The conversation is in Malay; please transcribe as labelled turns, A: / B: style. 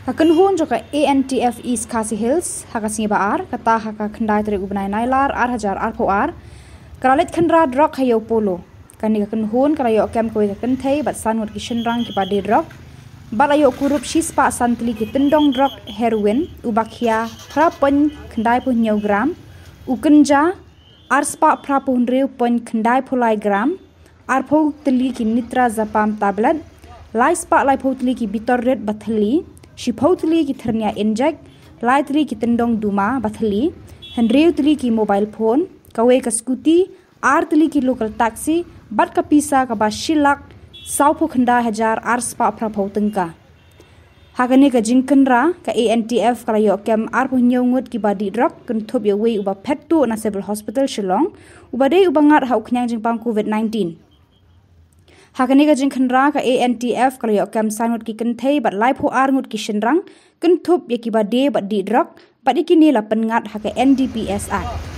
A: Hakan hun joka ANTF East Khasi Hills hakasnya baar kata haka kendai teri ubnai nailar ar hajar ar poar keralit kendra drok hayo polo kani hakan hun kerayo kem koi hakan thei bat sanwat kishen rang ki pade drok bat ayo kurup shispa santli ki tendong drok heroin ubakhia prapen kendai pu nyau gram ukenja ar spa prapun reu pon kendai pulai gram ar po teli ki nitra zapam tablet lai spa lai po teli ki bitor red bathali Shipotli ki ternia inject, lightri ki tendong duma bathali, henreutli ki mobile phone, kawe ka scooty, artli ki local taxi, bat ka pisa ka ba Shillong, saupo khanda hajar arspa prapau tengka. Hagane ka jingkenra ka ANTF kalayo kem arpo nyongut ki ba didrok kentup ya wei uba pettu na civil hospital Shillong, uba dei uba ngat hau knyang jingpang COVID-19. Hakane ka jingkhenra ka ANTF kalayo kem sanut ki kenthei bat lai pho arngut ki shenrang kentup ya ki ba de bat didrok bat ikini la pengat haka NDPS Act.